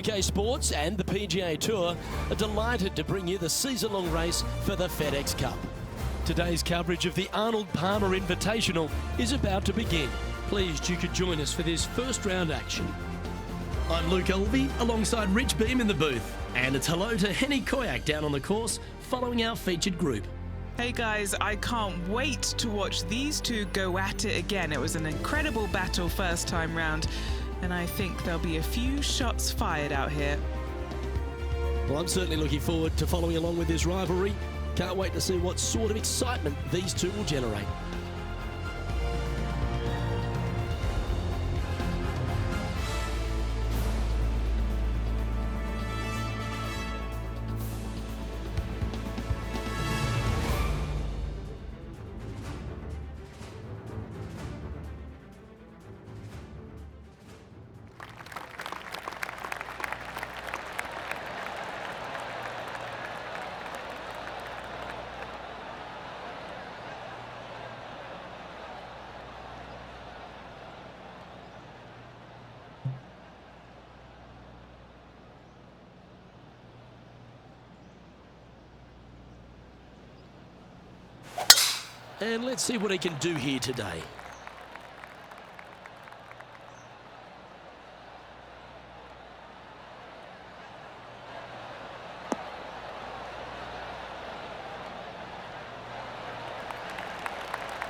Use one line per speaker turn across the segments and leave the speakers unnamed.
UK Sports and the PGA Tour are delighted to bring you the season-long race for the FedEx Cup. Today's coverage of the Arnold Palmer Invitational is about to begin. Pleased you could join us for this first round action. I'm Luke Elvey alongside Rich Beam in the booth, and it's hello to Henny Koyak down on the course following our featured group.
Hey guys, I can't wait to watch these two go at it again. It was an incredible battle first time round, and I think there'll be a few shots fired out here.
Well, I'm certainly looking forward to following along with this rivalry. Can't wait to see what sort of excitement these two will generate. And let's see what he can do here today.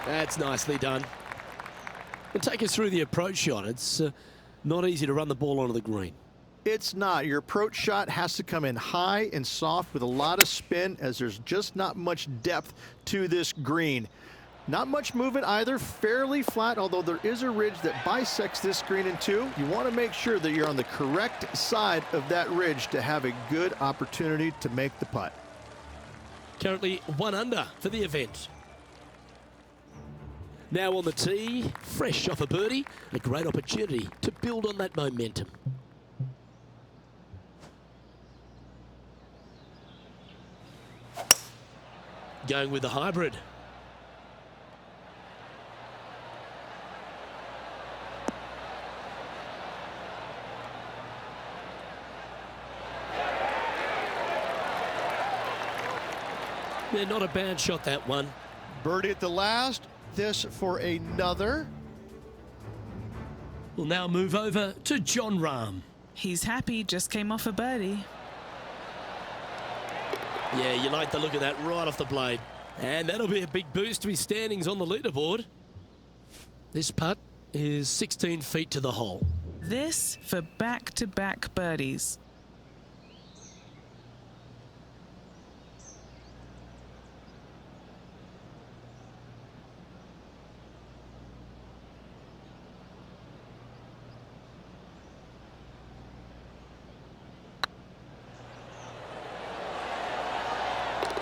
That's nicely done. And take us through the approach shot. It's not easy to run the ball onto the green.
It's not. Your approach shot has to come in high and soft with a lot of spin, as there's just not much depth to this green. Not much movement either, fairly flat, although there is a ridge that bisects this green in two. You want to make sure that you're on the correct side of that ridge to have a good opportunity to make the putt.
Currently 1 under for the event. Now on the tee, fresh off a birdie, a great opportunity to build on that momentum. Going with the hybrid. Yeah, not a bad shot, that one.
Birdie at the last, this for another.
We'll now move over to Jon Rahm.
He's happy, just came off a birdie.
Yeah, you like the look of that right off the blade. And that'll be a big boost to his standings on the leaderboard. This putt is 16 feet to the hole.
This for back-to-back birdies.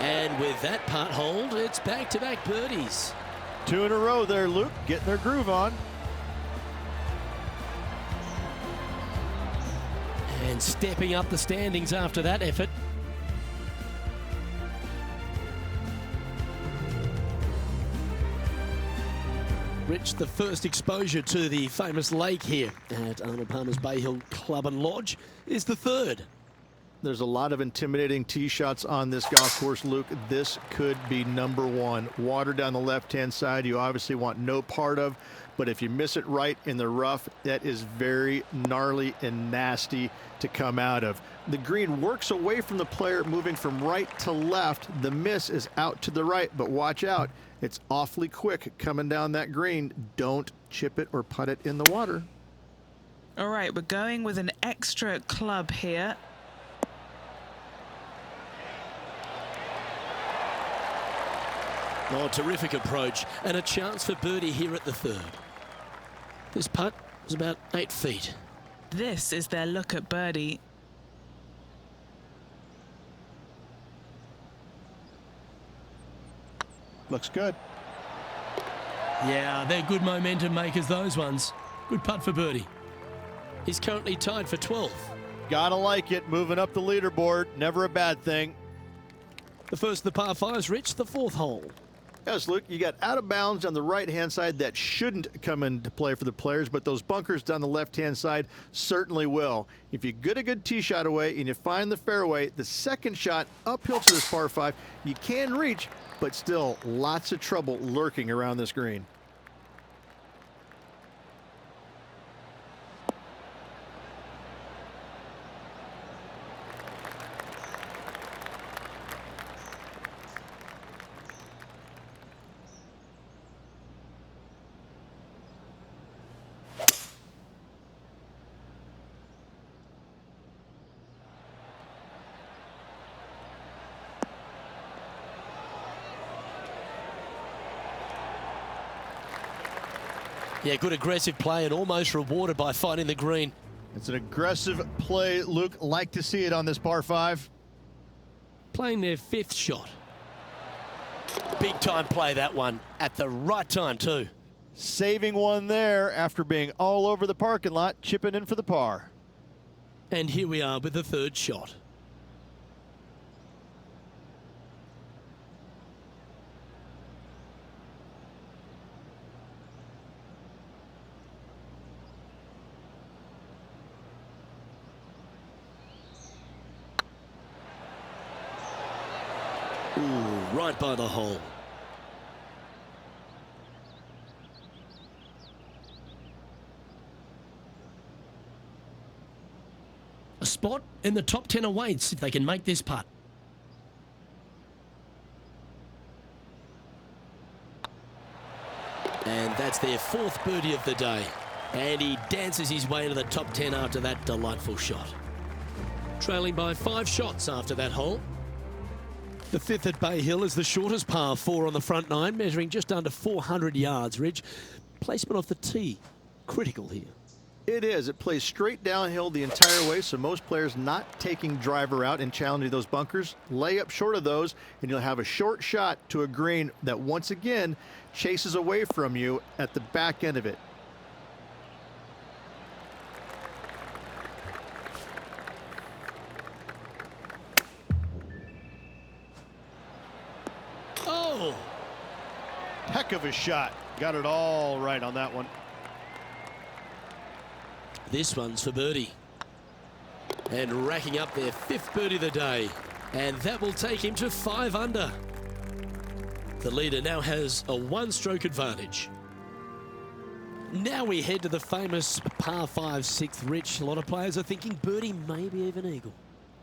And with that putt hold, it's back-to-back birdies.
2 in a row there, Luke, getting their groove on.
And stepping up the standings after that effort. Rich, the first exposure to the famous lake here at Arnold Palmer's Bay Hill Club and Lodge is the third.
There's a lot of intimidating tee shots on this golf course, Luke. This could be number one. Water down the left-hand side, you obviously want no part of, but if you miss it right in the rough, that is very gnarly and nasty to come out of. The green works away from the player, moving from right to left. The miss is out to the right, but watch out. It's awfully quick coming down that green. Don't chip it or putt it in the water.
All right, we're going with an extra club here.
Oh, terrific approach, and a chance for birdie here at the third. This putt was about 8 feet.
This is their look at birdie.
Looks good.
Yeah, they're good momentum makers, those ones. Good putt for birdie. He's currently tied for 12th.
Gotta like it, moving up the leaderboard, never a bad thing.
The first of the par fives, Rich, the fourth hole.
Yes, Luke, you got out of bounds on the right-hand side. That shouldn't come into play for the players, but those bunkers down the left-hand side certainly will. If you get a good tee shot away and you find the fairway, the second shot uphill to this par 5, you can reach, but still lots of trouble lurking around this green.
Yeah, good aggressive play and almost rewarded by finding the green.
It's an aggressive play, Luke. Like to see it on this par 5.
Playing their 5th shot. Big time play, that one. At the right time, too.
Saving one there after being all over the parking lot, chipping in for the par.
And here we are with the 3rd shot. Ooh, right by the hole. A spot in the top 10 awaits if they can make this putt. And that's their 4th birdie of the day. And he dances his way into the top 10 after that delightful shot. Trailing by 5 shots after that hole. The 5th at Bay Hill is the shortest par 4 on the front 9, measuring just under 400 yards, Ridge. Placement off the tee, critical here.
It is. It plays straight downhill the entire way, so most players not taking driver out and challenging those bunkers. Lay up short of those, and you'll have a short shot to a green that once again chases away from you at the back end of it.
Oh!
Heck of a shot. Got it all right on that one.
This one's for birdie. And racking up their 5th birdie of the day. And that will take him to 5 under. The leader now has a 1-stroke advantage. Now we head to the famous par 5 6th, Rich. A lot of players are thinking birdie, maybe even eagle.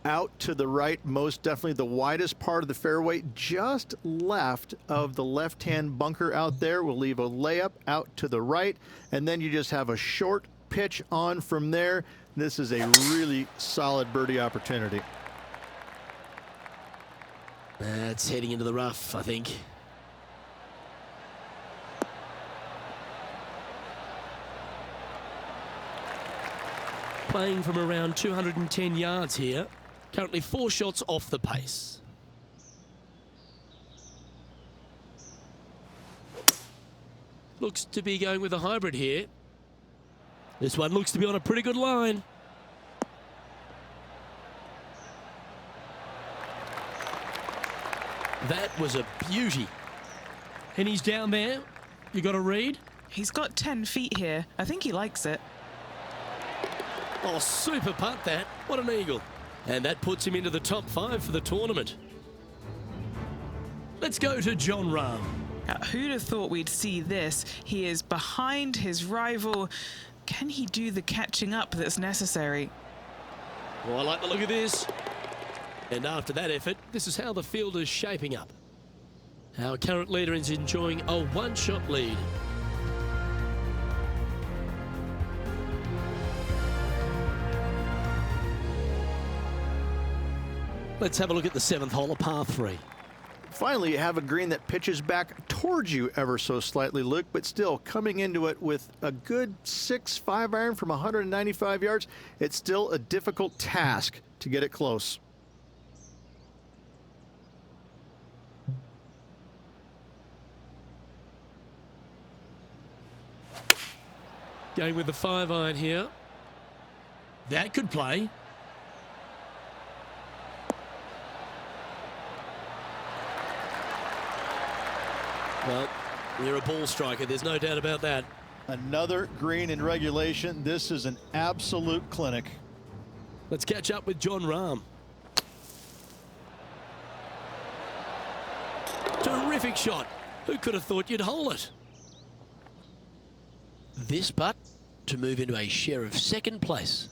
Out to the right, most definitely the widest part of the fairway, just left of the left-hand bunker out there. We'll leave a layup out to the right, and then you just have a short pitch on from there. This is a really solid birdie opportunity.
That's heading into the rough, I think. Playing from around 210 yards here. Currently 4 shots off the pace. Looks to be going with a hybrid here. This one looks to be on a pretty good line. That was a beauty. And he's down there. You got a read?
He's got 10 feet here. I think he likes it.
Oh, super putt that. What an eagle. And that puts him into the top 5 for the tournament. Let's go to John Rahm.
Who'd have thought we'd see this? He is behind his rival. Can he do the catching up that's necessary?
Oh, I like the look of this. And after that effort, this is how the field is shaping up. Our current leader is enjoying a 1-shot lead. Let's have a look at the 7th hole, a par 3.
Finally, you have a green that pitches back towards you ever so slightly, Luke, but still coming into it with a good 6-5 iron from 195 yards. It's still a difficult task to get it close.
Going with the 5-iron here. That could play. Well, you're a ball striker, there's no doubt about that.
Another green in regulation. This is an absolute clinic.
Let's catch up with Jon Rahm. Terrific shot. Who could have thought you'd hole it? This putt to move into a share of second place.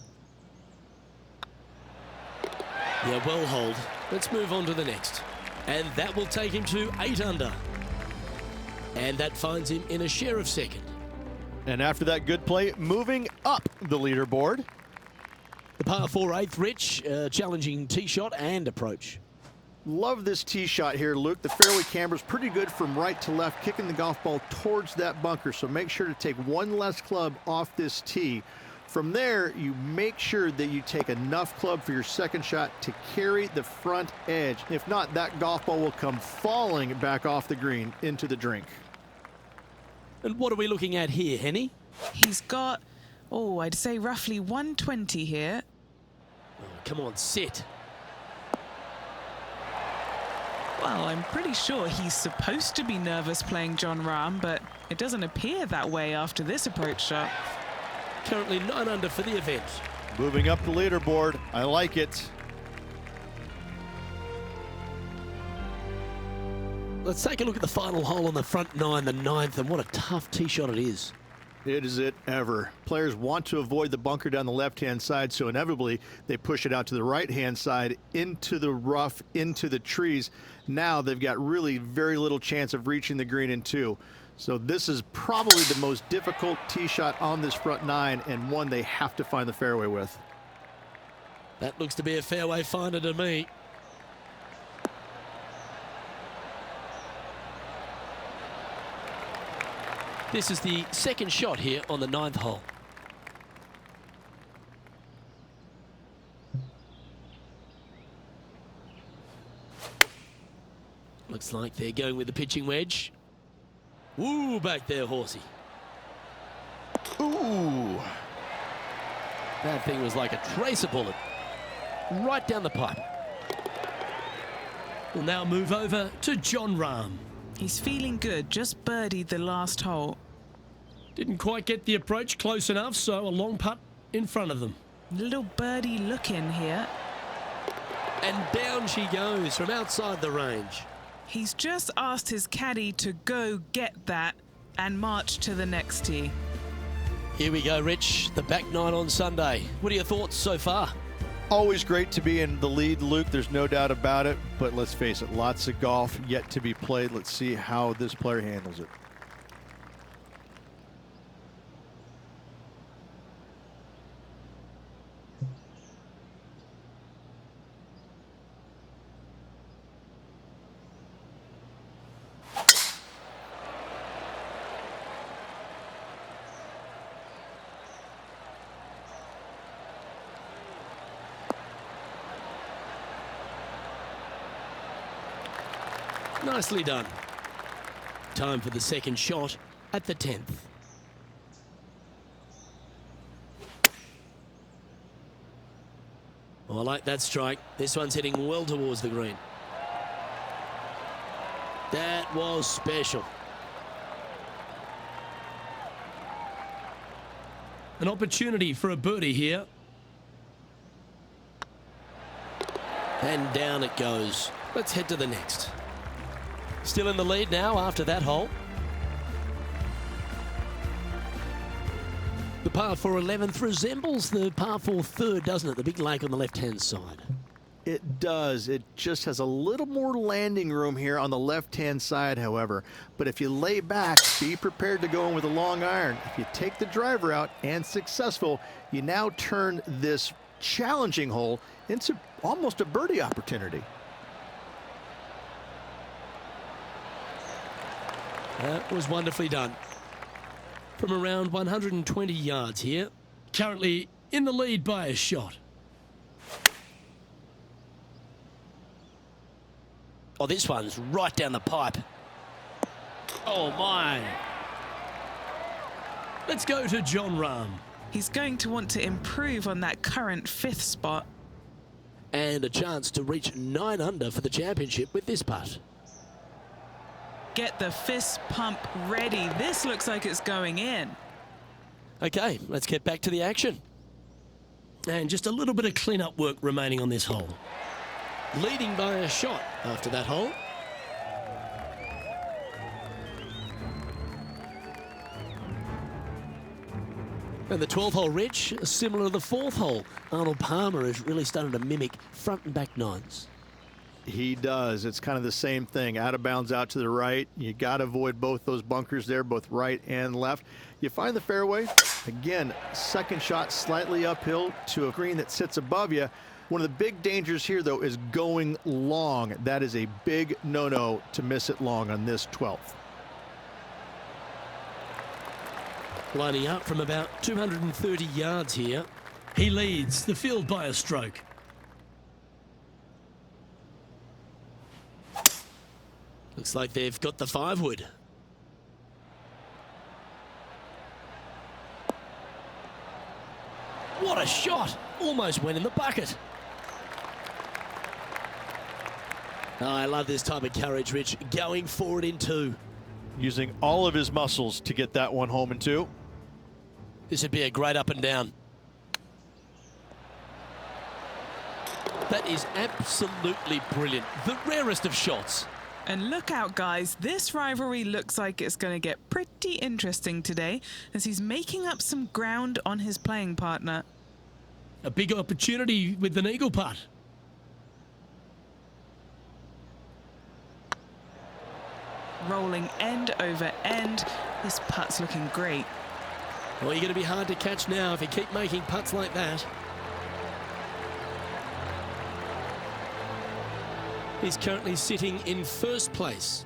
Yeah, well holed. Let's move on to the next. And that will take him to 8 under. And that finds him in a share of second.
And after that good play, moving up the leaderboard.
The par 4 8th, Rich, challenging tee shot and approach.
Love this tee shot here, Luke. The fairway camber's pretty good from right to left, kicking the golf ball towards that bunker. So make sure to take one less club off this tee. From there, you make sure that you take enough club for your second shot to carry the front edge. If not, that golf ball will come falling back off the green into the drink.
And what are we looking at here, Henny?
He's got, I'd say roughly 120 here.
Oh, come on, sit.
Well, I'm pretty sure he's supposed to be nervous playing Jon Rahm, but it doesn't appear that way after this approach shot.
Currently 9 under for the event.
Moving up the leaderboard. I like it.
Let's take a look at the final hole on the front 9, the 9th, and what a tough tee shot it is.
It is it ever. Players want to avoid the bunker down the left-hand side, so inevitably they push it out to the right-hand side, into the rough, into the trees. Now they've got really very little chance of reaching the green in 2. So this is probably the most difficult tee shot on this front 9, and one they have to find the fairway with.
That looks to be a fairway finder to me. This is the second shot here on the 9th hole. Looks like they're going with the pitching wedge. Ooh, back there, horsey.
Ooh.
That thing was like a tracer bullet. Right down the pipe. We'll now move over to Jon Rahm.
He's feeling good, just birdied the last hole.
Didn't quite get the approach close enough, so a long putt in front of them.
Little birdie look in here.
And down she goes from outside the range.
He's just asked his caddy to go get that and march to the next tee.
Here we go, Rich. The back 9 on Sunday. What are your thoughts so far?
Always great to be in the lead, Luke. There's no doubt about it. But let's face it, lots of golf yet to be played. Let's see how this player handles it.
Nicely done. Time for the second shot at the 10th. Oh, I like that strike. This one's heading well towards the green. That was special. An opportunity for a birdie here. And down it goes. Let's head to the next. Still in the lead now after that hole. The par 4 11th resembles the par 4 3rd, doesn't it? The big lake on the left-hand side.
It does. It just has a little more landing room here on the left-hand side, however. But if you lay back, be prepared to go in with a long iron. If you take the driver out and successful, you now turn this challenging hole into almost a birdie opportunity.
That was wonderfully done. From around 120 yards here. Currently in the lead by a shot. Oh, this one's right down the pipe. Oh, my. Let's go to Jon Rahm.
He's going to want to improve on that current 5th spot.
And a chance to reach 9 under for the championship with this putt.
get the fist pump ready. This looks like it's going in.
Okay, let's get back to the action. And just a little bit of clean-up work remaining on this hole. Leading by a shot after that hole. And the 12th hole, Rich, similar to the 4th hole. Arnold Palmer has really started to mimic front and back nines.
He does. It's kind of the same thing. Out of bounds, out to the right. You got to avoid both those bunkers there, both right and left. You find the fairway. Again, second shot slightly uphill to a green that sits above you. One of the big dangers here, though, is going long. That is a big no-no to miss it long on this 12th.
Lining up from about 230 yards here. He leads the field by a stroke. Looks like they've got the 5-wood. What a shot! Almost went in the bucket. Oh, I love this type of courage, Rich. Going for it in 2.
Using all of his muscles to get that one home in 2.
This would be a great up and down. That is absolutely brilliant. The rarest of shots.
And look out, guys. This rivalry looks like it's going to get pretty interesting today as he's making up some ground on his playing partner.
A big opportunity with an eagle putt.
Rolling end over end. This putt's looking great.
Well, you're going to be hard to catch now if you keep making putts like that. He's currently sitting in first place.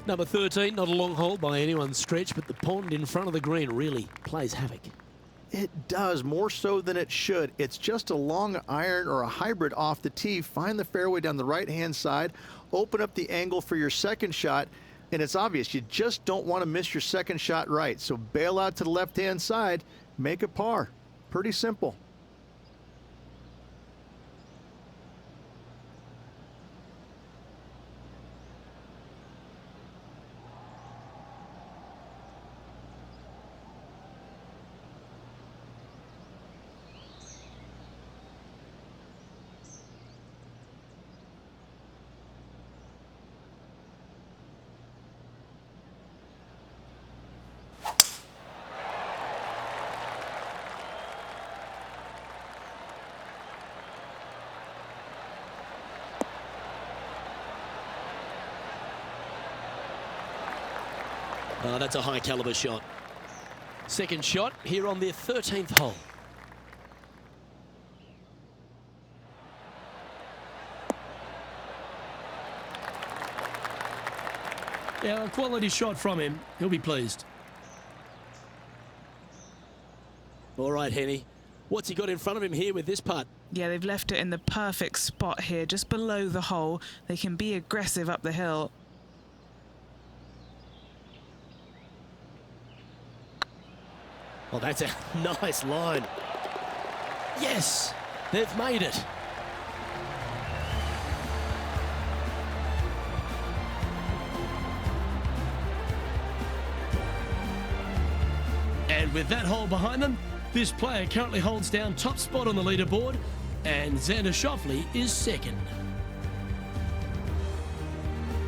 Number 13, not a long hole by anyone's stretch, but the pond in front of the green really plays havoc.
It does, more so than it should. It's just a long iron or a hybrid off the tee. Find the fairway down the right-hand side, open up the angle for your second shot, and it's obvious you just don't want to miss your second shot right. So bail out to the left-hand side, make a par. Pretty simple.
Oh, that's a high caliber shot. Second shot here on their 13th hole. Yeah, a quality shot from him. He'll be pleased. All right, Henny. What's he got in front of him here with this putt?
Yeah, they've left it in the perfect spot here, just below the hole. They can be aggressive up the hill.
Well, that's a nice line. Yes, they've made it. And with that hole behind them, this player currently holds down top spot on the leaderboard, and Xander Schauffele is second.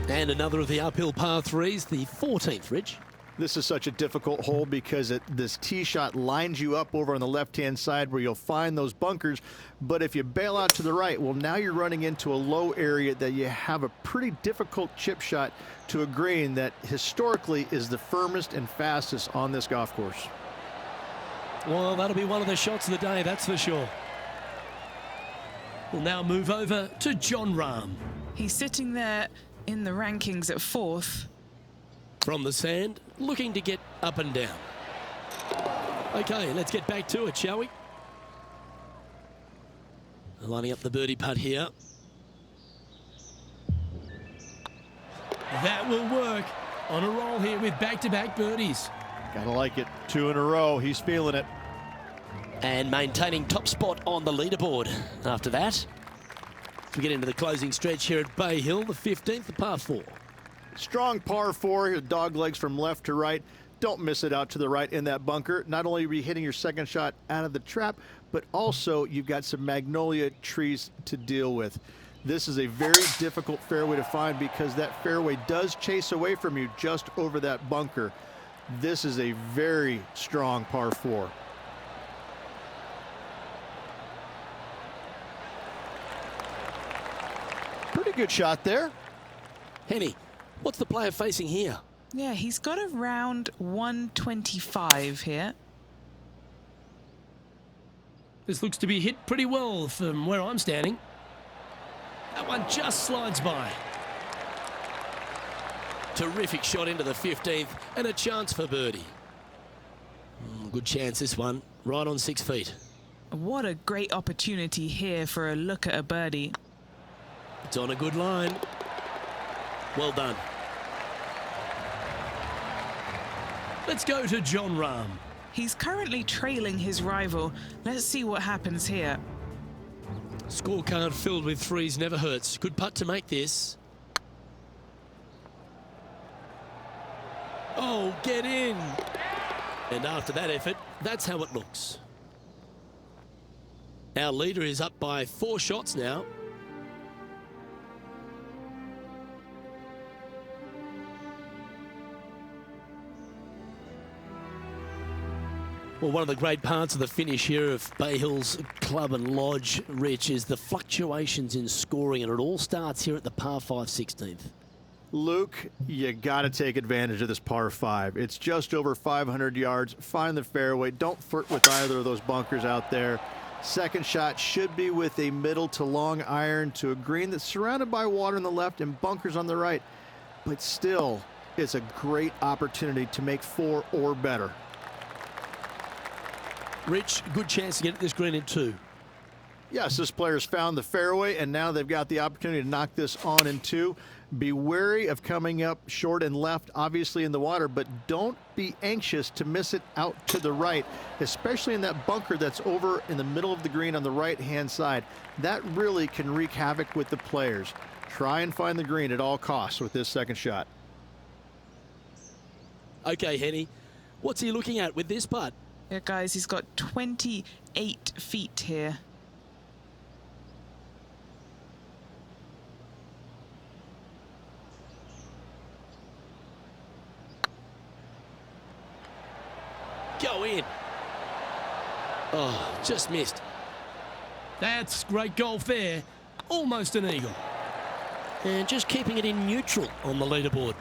And another of the uphill par 3s, the 14th, Rich.
This is such a difficult hole because this tee shot lines you up over on the left-hand side where you'll find those bunkers. But if you bail out to the right, well, now you're running into a low area that you have a pretty difficult chip shot to a green that historically is the firmest and fastest on this golf course.
Well, that'll be one of the shots of the day, that's for sure. We'll now move over to Jon Rahm.
He's sitting there in the rankings at 4th.
From the sand, looking to get up and down. Okay, let's get back to it, shall we? Lining up the birdie putt here. That will work. On a roll here with back-to-back birdies.
Gotta like it. 2 in a row. He's feeling it.
And maintaining top spot on the leaderboard after that. As we get into the closing stretch here at Bay Hill, the 15th, the par 4.
Strong par 4, dog legs from left to right. Don't miss it out to the right in that bunker. Not only are you hitting your second shot out of the trap, but also you've got some magnolia trees to deal with. This is a very difficult fairway to find because that fairway does chase away from you just over that bunker. This is a very strong par 4. Pretty good shot there.
Henny, what's the player facing here?
Yeah, he's got around 125 here.
This looks to be hit pretty well from where I'm standing. That one just slides by. Terrific shot into the 15th and a chance for birdie. Good chance this one, right on 6 feet.
What a great opportunity here for a look at a birdie.
It's on a good line. Well done. Let's go to Jon Rahm.
He's currently trailing his rival. Let's see what happens here.
Scorecard filled with threes never hurts. Good putt to make this. Oh, get in. And after that effort, that's how it looks. Our leader is up by 4 shots now. Well, one of the great parts of the finish here of Bay Hill's Club and Lodge, Rich, is the fluctuations in scoring, and it all starts here at the par 5 16th.
Luke, you got to take advantage of this par 5. It's just over 500 yards. Find the fairway. Don't flirt with either of those bunkers out there. Second shot should be with a middle to long iron to a green that's surrounded by water on the left and bunkers on the right. But still, it's a great opportunity to make 4 or better.
Rich, good chance to get this green in 2.
Yes, this player's found the fairway, and now they've got the opportunity to knock this on in 2. Be wary of coming up short and left, obviously in the water, but don't be anxious to miss it out to the right, especially in that bunker that's over in the middle of the green on the right-hand side. That really can wreak havoc with the players. Try and find the green at all costs with this second shot.
Okay, Henny, what's he looking at with this putt?
Yeah, guys, he's got 28 feet here.
Go in. Oh, just missed. That's great golf there. Almost an eagle. And just keeping it in neutral on the leaderboard.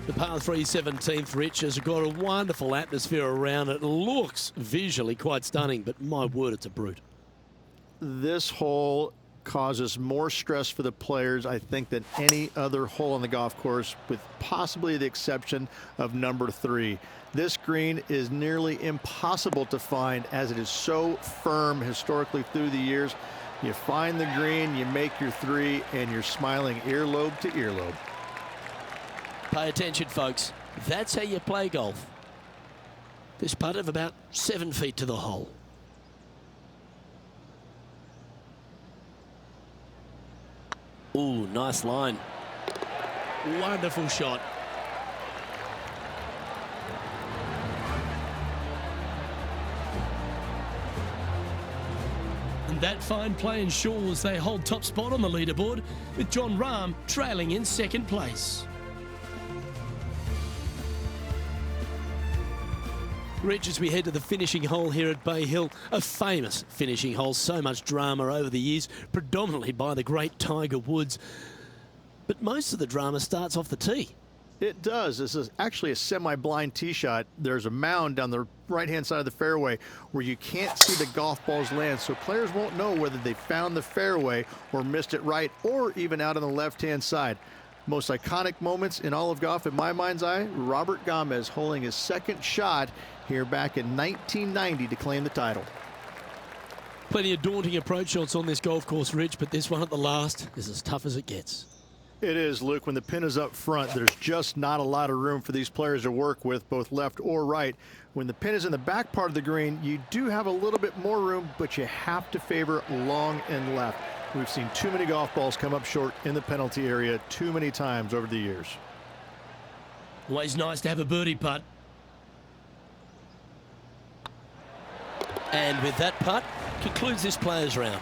The par 3 17th, Rich, has got a wonderful atmosphere around it. It looks visually quite stunning, but my word, it's a brute.
This hole causes more stress for the players, I think, than any other hole on the golf course, with possibly the exception of number 3. This green is nearly impossible to find as it is so firm historically through the years. You find the green, you make your 3, and you're smiling earlobe to earlobe.
Pay attention, folks. That's how you play golf. This putt of about 7 feet to the hole. Ooh, nice line. Wonderful shot. And that fine play ensures they hold top spot on the leaderboard, with Jon Rahm trailing in second place. Rich, as we head to the finishing hole here at Bay Hill, a famous finishing hole, so much drama over the years, predominantly by the great Tiger Woods. But most of the drama starts off the tee.
It does. This is actually a semi-blind tee shot. There's a mound down the right-hand side of the fairway where you can't see the golf balls land, so players won't know whether they found the fairway or missed it right, or even out on the left-hand side. Most iconic moments in all of golf, in my mind's eye, Robert Gomez holding his second shot here back in 1990 to claim the title.
Plenty of daunting approach shots on this golf course, Rich, but this one at the last is as tough as it gets.
It is, Luke. When the pin is up front, there's just not a lot of room for these players to work with, both left or right. When the pin is in the back part of the green, you do have a little bit more room, but you have to favor long and left. We've seen too many golf balls come up short in the penalty area too many times over the years.
Always nice to have a birdie putt. And with that putt, concludes this players round.